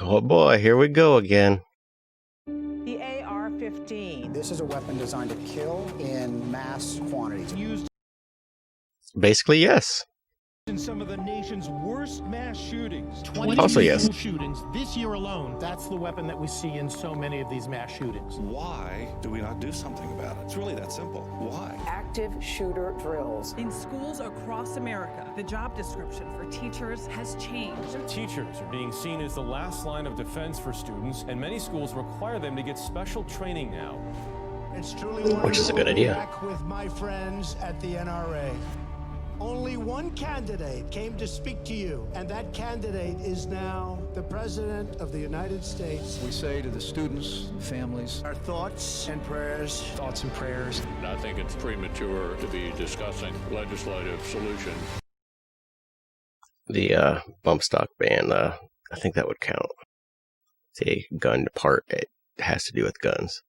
Oh boy, here we go again. The AR-15. This is a weapon designed to kill in mass quantities. Used Basically, yes. in some of the nation's worst mass shootings. 20 Also, yes. school shootings this year alone. That's the weapon that we see in so many of these mass shootings. Why do we not do something about it? It's really that simple. Why? Active shooter drills. In schools across America, the job description for teachers has changed. Teachers are being seen as the last line of defense for students, and many schools require them to get special training now. It's truly Which is a good idea. Back with my friends at the NRA. Only one candidate came to speak to you, and that candidate is now the President of the United States. We say to the students, families, our thoughts and prayers. thoughts and prayers. I think it's premature to be discussing legislative solutions. The bump stock ban, I think that would count. It's a gun part. It has to do with guns.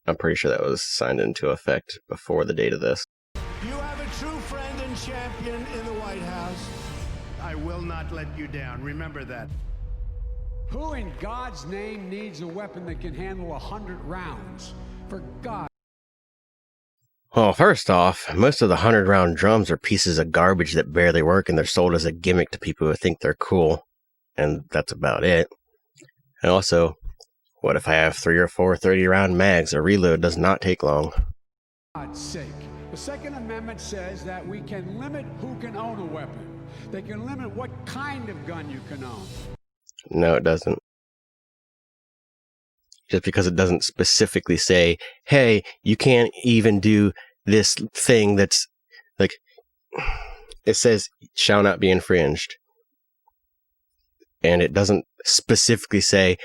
I'm pretty sure that was signed into effect before the date of this. You have a true friend and champion in the White House. I will not let you down. Remember that. Who in God's name needs a weapon that can handle 100 rounds? For God. Well, first off, most of the 100-round drums are pieces of garbage that barely work, and they're sold as a gimmick to people who think they're cool. And that's about it. And also, what if I have 3 or 4 30-round mags? A reload does not take long. For God's sake. The Second Amendment says that we can limit who can own a weapon. They can limit what kind of gun you can own. No, it doesn't. Just because it doesn't specifically say, hey, you can't even do this thing that's, like, it says, shall not be infringed. And it doesn't specifically say,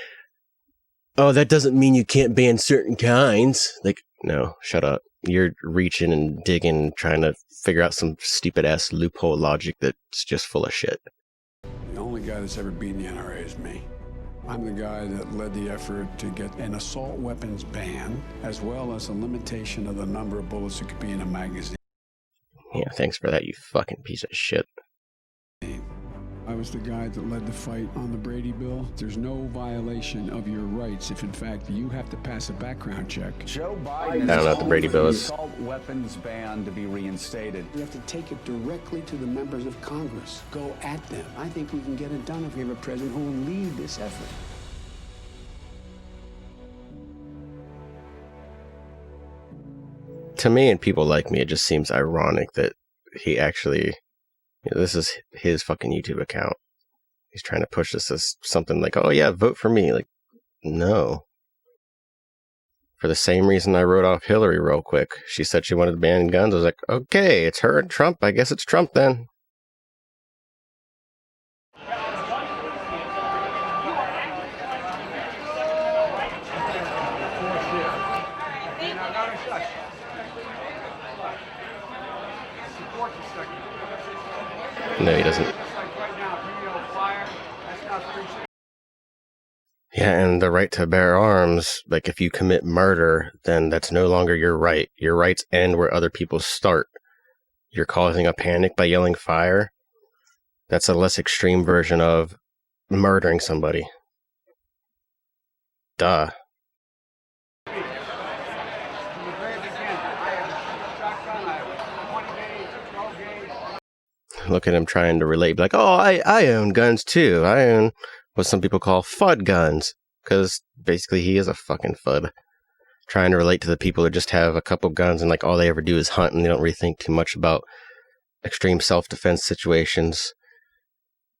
oh, that doesn't mean you can't ban certain kinds. Like, no, shut up. You're reaching and digging, trying to figure out some stupid-ass loophole logic that's just full of shit. The only guy that's ever beaten the NRA is me. I'm the guy that led the effort to get an assault weapons ban, as well as a limitation of the number of bullets that could be in a magazine. Yeah, thanks for that, you fucking piece of shit. I was the guy that led the fight on the Brady bill. There's no violation of your rights if, in fact, you have to pass a background check. Joe Biden I don't know what the Brady bill is. assault weapons ban to be reinstated. We have to take it directly to the members of Congress. Go at them. I think we can get it done if we have a president who will lead this effort. To me and people like me, it just seems ironic that he actually, this is his fucking YouTube account. He's trying to push this as something like, oh yeah, vote for me. Like, no. For the same reason I wrote off Hillary real quick. She said she wanted to ban guns. I was like, okay, it's her and Trump. I guess it's Trump then. No, he doesn't. Yeah, and the right to bear arms, like if you commit murder, then that's no longer your right. Your rights end where other people's start. You're causing a panic by yelling fire. That's a less extreme version of murdering somebody. Duh. Look at him trying to relate, like, oh, I own guns too. I own what some people call FUD guns, because basically he is a fucking FUD. Trying to relate to the people who just have a couple guns and like all they ever do is hunt and they don't really think too much about extreme self-defense situations,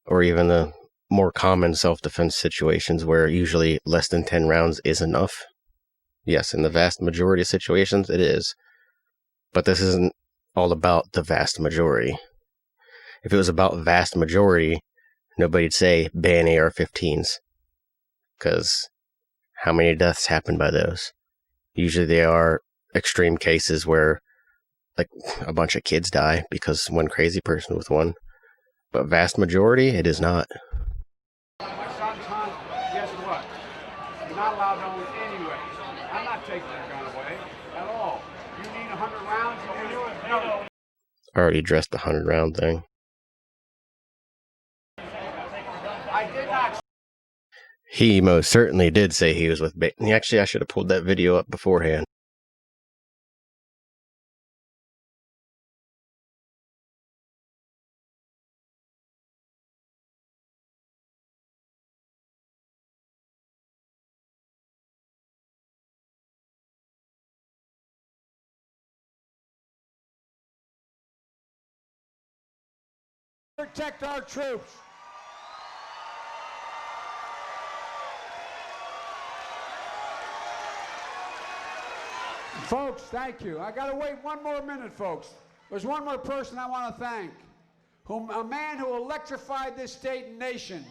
or even the more common self-defense situations where usually less than 10 rounds is enough. Yes, in the vast majority of situations it is. But this isn't all about the vast majority. If it was about vast majority, nobody'd say ban AR-15s. Because how many deaths happen by those? Usually they are extreme cases where like a bunch of kids die because one crazy person with one. But vast majority, it is not. My son's hunt, guess what? You're not allowed to own it anyway. I'm not taking that gun away at all. You need 100 rounds? No. I already addressed the 100-round thing. He most certainly did say he was with Beto. Actually, I should have pulled that video up beforehand. Protect our troops. Folks, thank you. I got to wait one more minute, folks. There's one more person I want to thank, a man who electrified this state and nation.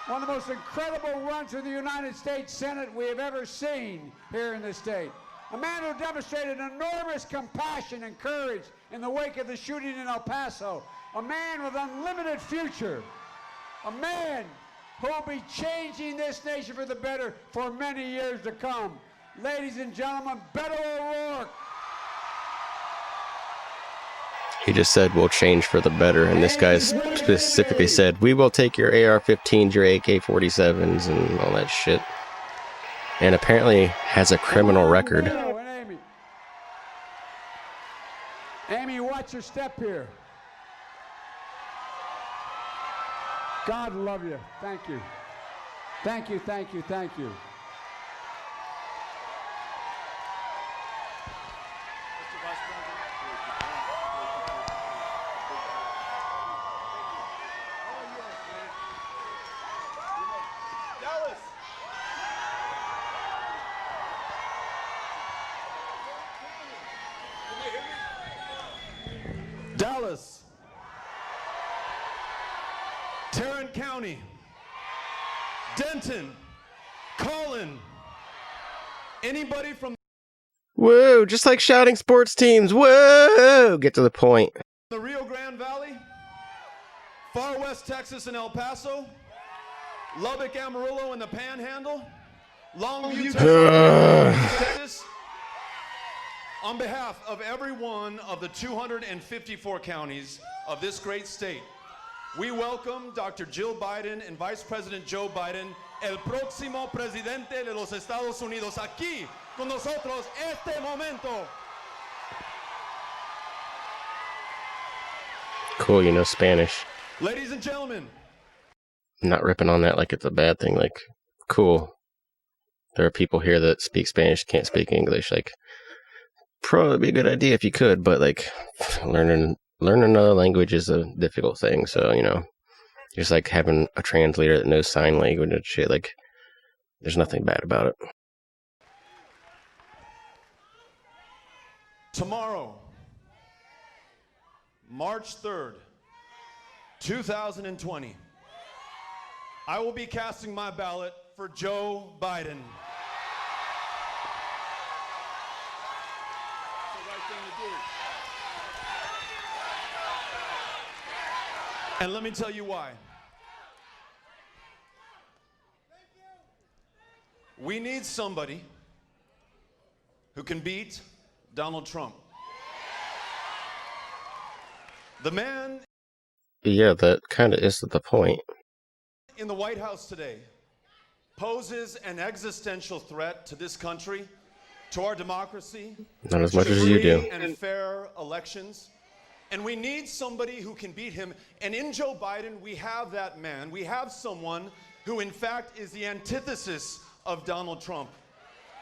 One of the most incredible runs through the United States Senate we have ever seen here in this state. A man who demonstrated enormous compassion and courage in the wake of the shooting in El Paso. A man with unlimited future. A man who will be changing this nation for the better for many years to come. Ladies and gentlemen, Beto O'Rourke. He just said we'll change for the better, and this guy specifically said we will take your AR-15s, your AK-47s, and all that shit. And apparently has a criminal record. Amy, watch your step here. God love you. Thank you. Thank you, thank you, thank you. Dallas, Tarrant County, Denton, Collin, anybody from Whoa, just like shouting sports teams. Whoa, get to the point. the Rio Grande Valley, Far West Texas and El Paso, Lubbock, Amarillo and the Panhandle, Longview, Texas. On behalf of every one of the 254 counties of this great state, we welcome Dr. Jill Biden and Vice President Joe Biden, el próximo presidente de los Estados Unidos, aquí con nosotros este momento. Cool, you know Spanish. Ladies and gentlemen. I'm not ripping on that like it's a bad thing. Like, cool. There are people here that speak Spanish, can't speak English. Like, probably be a good idea if you could, but like learning another language is a difficult thing. So, you know, just like having a translator that knows sign language and shit, like there's nothing bad about it. Tomorrow, March 3rd, 2020, I will be casting my ballot for Joe Biden. And let me tell you why. We need somebody who can beat Donald Trump. The man... Yeah, that kind of is the point. ...in the White House today poses an existential threat to this country, to our democracy, not as much as you do, and fair elections. And we need somebody who can beat him. And in Joe Biden, we have that man. We have someone who, in fact, is the antithesis of Donald Trump.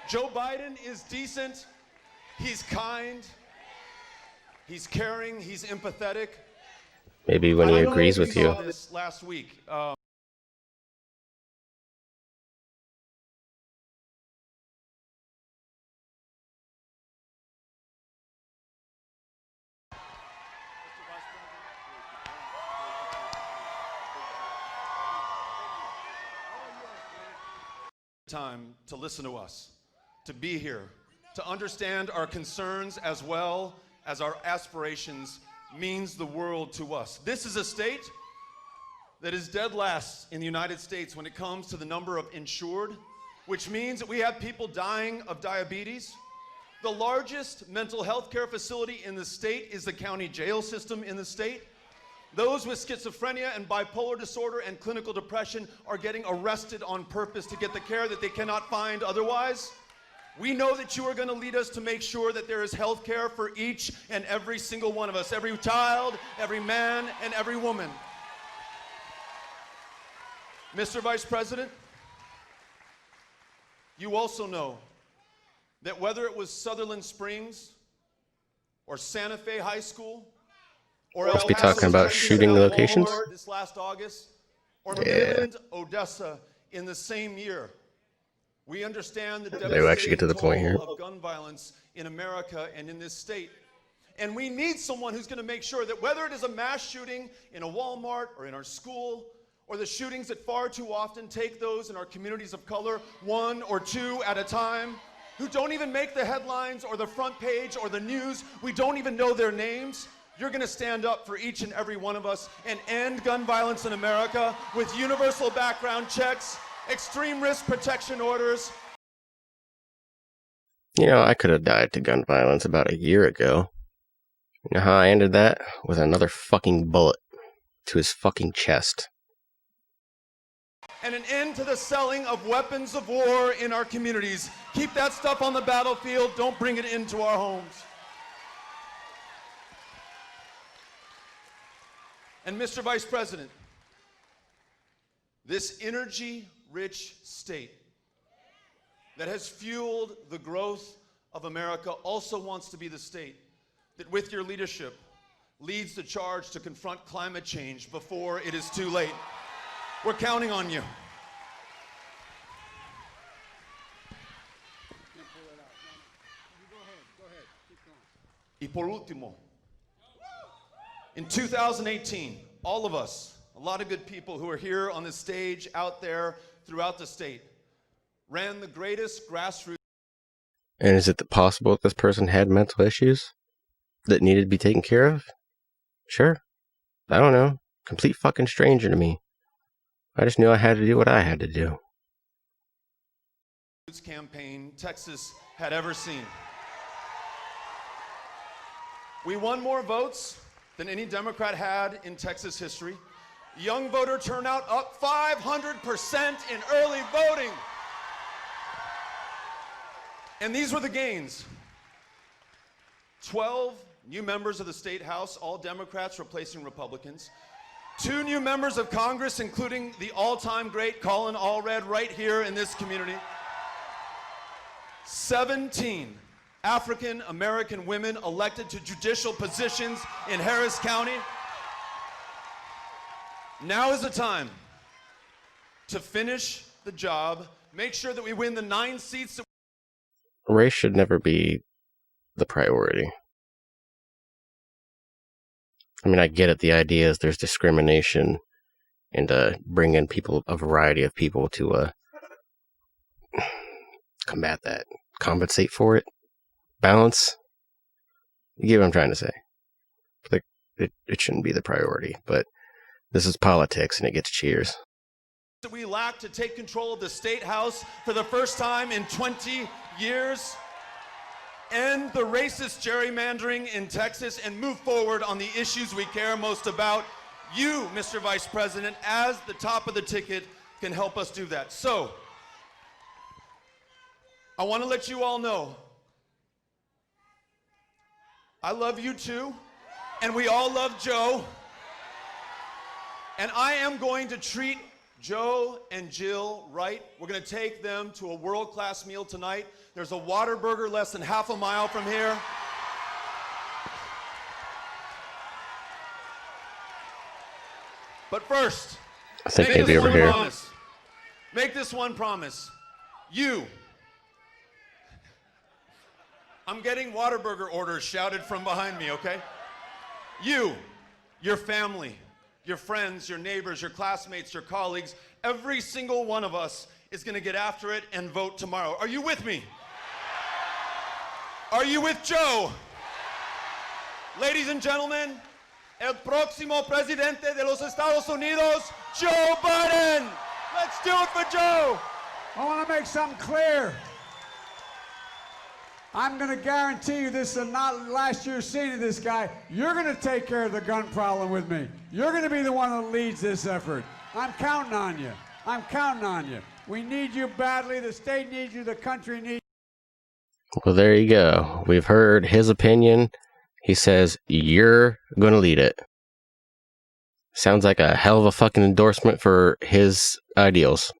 Joe Biden is decent. He's kind. He's caring. He's empathetic. Maybe when he agrees with you. This last week. Time to listen to us, to be here, to understand our concerns as well as our aspirations means the world to us. This is a state that is dead last in the United States when it comes to the number of insured, which means that we have people dying of diabetes. The largest mental health care facility in the state is the county jail system in the state. Those with schizophrenia and bipolar disorder and clinical depression are getting arrested on purpose to get the care that they cannot find otherwise. We know that you are going to lead us to make sure that there is health care for each and every single one of us, every child, every man, and every woman. Mr. Vice President, you also know that whether it was Sutherland Springs or Santa Fe High School or Must be talking about shooting locations this last August or Midland, Odessa in the same year, we understand the devastating toll of gun violence in America and in this state. And we need someone who's going to make sure that whether it is a mass shooting in a Walmart or in our school, or the shootings that far too often take those in our communities of color one or two at a time, who don't even make the headlines or the front page or the news, we don't even know their names, you're going to stand up for each and every one of us and end gun violence in America with universal background checks, extreme risk protection orders. You know, I could have died to gun violence about a year ago. You know how I ended that? With another fucking bullet to his fucking chest. And an end to the selling of weapons of war in our communities. Keep that stuff on the battlefield. Don't bring it into our homes. And Mr. Vice President, this energy-rich state that has fueled the growth of America also wants to be the state that, with your leadership, leads the charge to confront climate change before it is too late. We're counting on you. Y por último, in 2018, all of us, a lot of good people who are here on this stage, out there, throughout the state, ran the greatest grassroots. And is it possible that this person had mental issues that needed to be taken care of? Sure. I don't know. Complete fucking stranger to me. I just knew I had to do what I had to do. Campaign Texas had ever seen. We won more votes than any Democrat had in Texas history. Young voter turnout up 500% in early voting. And these were the gains. 12 new members of the state house, all Democrats replacing Republicans. 2 new members of Congress, including the all-time great Colin Allred right here in this community. 17 African-American women elected to judicial positions in Harris County. Now is the time to finish the job, make sure that we win the 9 seats. Race should never be the priority. I mean, I get it. The idea is there's discrimination and bring in people, a variety of people to combat that, compensate for it, balance. You get what I'm trying to say. Like, it shouldn't be the priority, but this is politics and it gets cheers. We lack to take control of the state house for the first time in 20 years. End the racist gerrymandering in Texas and move forward on the issues we care most about. You, Mr. Vice President, as the top of the ticket, can help us do that. So, I want to let you all know, I love you too, and we all love Joe. And I am going to treat Joe and Jill right. We're going to take them to a world-class meal tonight. There's a Whataburger less than half a mile from here. But first, I think maybe over here. Make this one promise. You. I'm getting Whataburger orders shouted from behind me, okay? You, your family, your friends, your neighbors, your classmates, your colleagues, every single one of us is going to get after it and vote tomorrow. Are you with me? Are you with Joe? Ladies and gentlemen, el próximo presidente de los Estados Unidos, Joe Biden. Let's do it for Joe. I want to make something clear. I'm going to guarantee you this is not last year's scene of this guy. You're going to take care of the gun problem with me. You're going to be the one that leads this effort. I'm counting on you. I'm counting on you. We need you badly. The state needs you. The country needs you. Well, there you go. We've heard his opinion. He says, you're going to lead it. Sounds like a hell of a fucking endorsement for his ideals.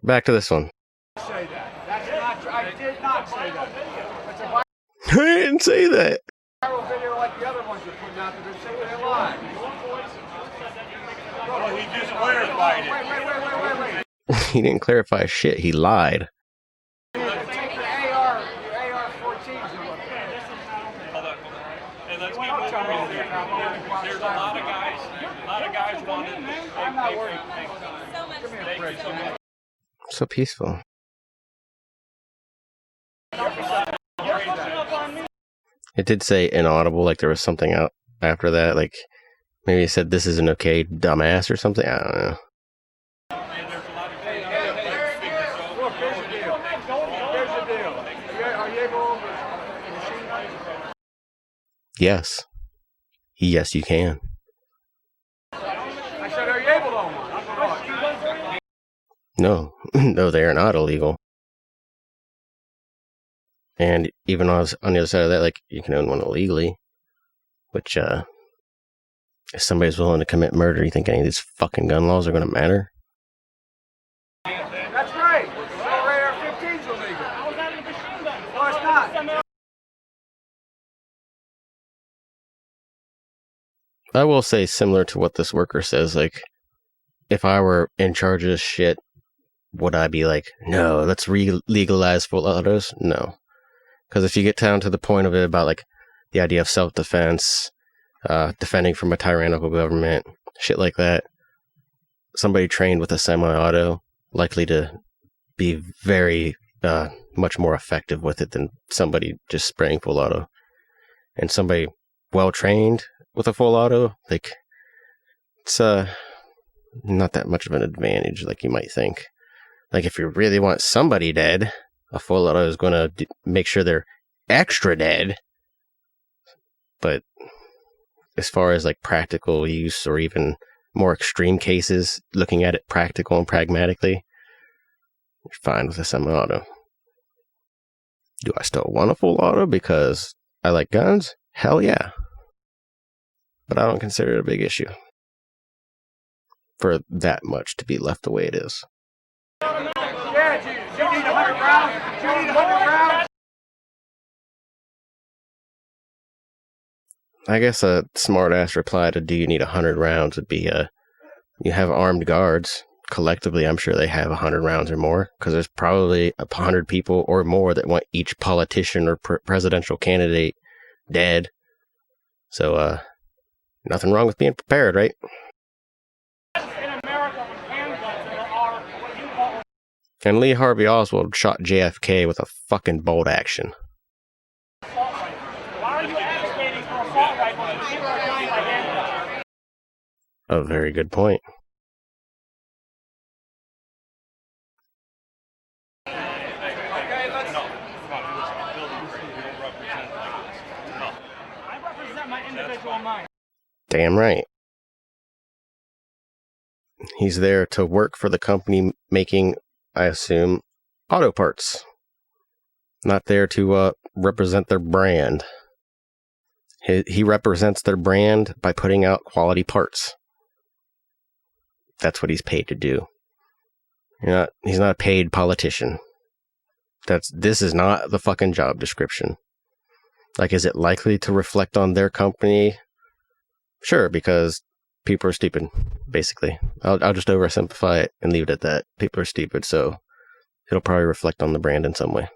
Back to this one. Say that. That's not true. I did not say that. It's a I didn't say that. viral video like the other ones you're putting out there. They're saying they're live. Well, he just clarified it. Wait. He didn't clarify shit. He lied. Take the AR-14s and look. Hold on. Hey, let's keep moving. There's a lot of guys wanting this. I'm not worried. Thank you so much. So peaceful. It did say inaudible, like there was something out after that, like maybe it said this isn't okay, dumbass, or something. I don't know. Look, here's the deal. Here's the deal. Are you able over machine guns? Yes. Yes, you can. I said, are you able to own one? No. No, they are not illegal. And even on the other side of that, like, you can own one illegally. Which, if somebody's willing to commit murder, you think any of these fucking gun laws are going to matter? That's right. AR-15's illegal. How is that a machine gun? No, it's not. I will say, similar to what this worker says, like, if I were in charge of this shit, would I be like, no, let's legalize full autos? No. Because if you get down to the point of it about, like, the idea of self-defense, defending from a tyrannical government, shit like that, somebody trained with a semi-auto likely to be very much more effective with it than somebody just spraying full auto. And somebody well-trained with a full auto, like, it's not that much of an advantage like you might think. Like, if you really want somebody dead, a full auto is going to make sure they're extra dead. But as far as, like, practical use or even more extreme cases, looking at it practical and pragmatically, you're fine with a semi-auto. Do I still want a full auto because I like guns? Hell yeah. But I don't consider it a big issue for that much to be left the way it is. Yeah, do you need 100 rounds? Do you need 100 rounds? I guess a smart-ass reply to do you need 100 rounds would be, you have armed guards. Collectively, I'm sure they have 100 rounds or more, because there's probably 100 people or more that want each politician or presidential candidate dead. So, nothing wrong with being prepared, right? And Lee Harvey Oswald shot JFK with a fucking bolt action. Why are you advocating for assault rifles when people are dying by handguns? A very good point. I represent my individual mind. Damn right. He's there to work for the company making, I assume, auto parts. Not there to represent their brand. He represents their brand by putting out quality parts. That's what he's paid to do. He's not a paid politician. This is not the fucking job description. Like, is it likely to reflect on their company? Sure, because people are stupid, basically. I'll just oversimplify it and leave it at that. People are stupid, so it'll probably reflect on the brand in some way.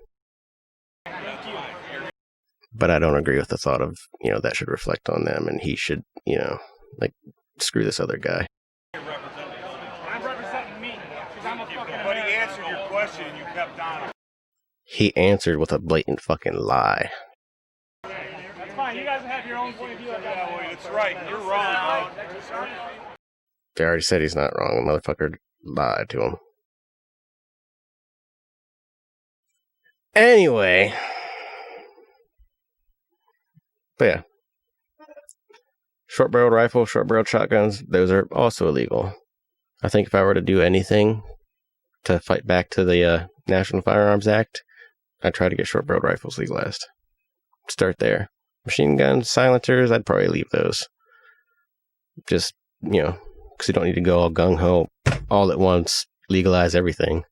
But I don't agree with the thought of, that should reflect on them, and he should, like, screw this other guy. I'm representing me, because I'm a fucking American. But he answered your question and you kept on. He answered with a blatant fucking lie. That's fine. You guys have your own point of view. That's right. You're wrong, bro. They already said he's not wrong. The motherfucker lied to him. Anyway. But yeah. Short-barreled rifle, short-barreled shotguns, those are also illegal. I think if I were to do anything to fight back to the National Firearms Act, I'd try to get short-barreled rifles legalized. Start there. Machine guns, silencers, I'd probably leave those. Just, because you don't need to go all gung-ho all at once, legalize everything.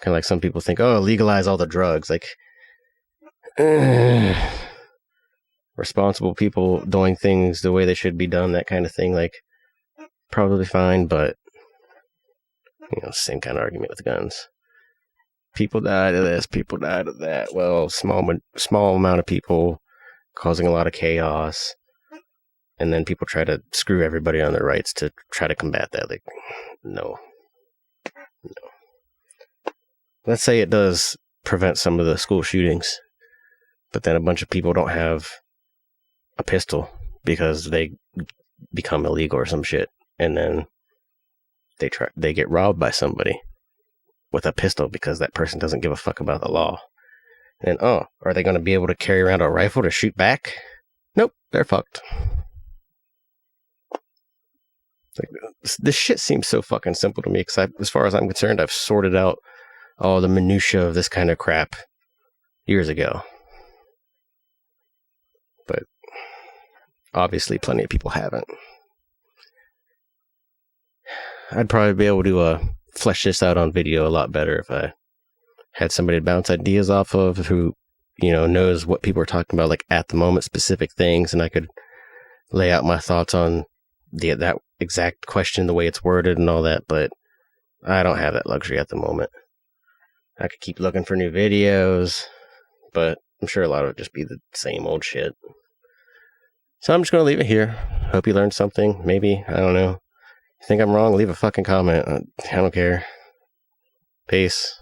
Kind of like some people think, oh, legalize all the drugs. Like, responsible people doing things the way they should be done, that kind of thing, like, probably fine, but, same kind of argument with guns. People died of this, people died of that. Well, small amount of people causing a lot of chaos, and then people try to screw everybody on their rights to try to combat that. Like, no. Let's say it does prevent some of the school shootings, but then a bunch of people don't have a pistol because they become illegal or some shit, and then they get robbed by somebody with a pistol because that person doesn't give a fuck about the law. And are they going to be able to carry around a rifle to shoot back? Nope, they're fucked. Like, this shit seems so fucking simple to me because, as far as I'm concerned, I've sorted out all the minutia of this kind of crap years ago. But obviously, plenty of people haven't. I'd probably be able to flesh this out on video a lot better if I had somebody to bounce ideas off of who, knows what people are talking about, like at the moment, specific things, and I could lay out my thoughts on that exact question, the way it's worded and all that, but I don't have that luxury at the moment. I could keep looking for new videos, but I'm sure a lot of it just be the same old shit. So I'm just going to leave it here. Hope you learned something. Maybe. I don't know. You think I'm wrong? Leave a fucking comment. I don't care. Peace.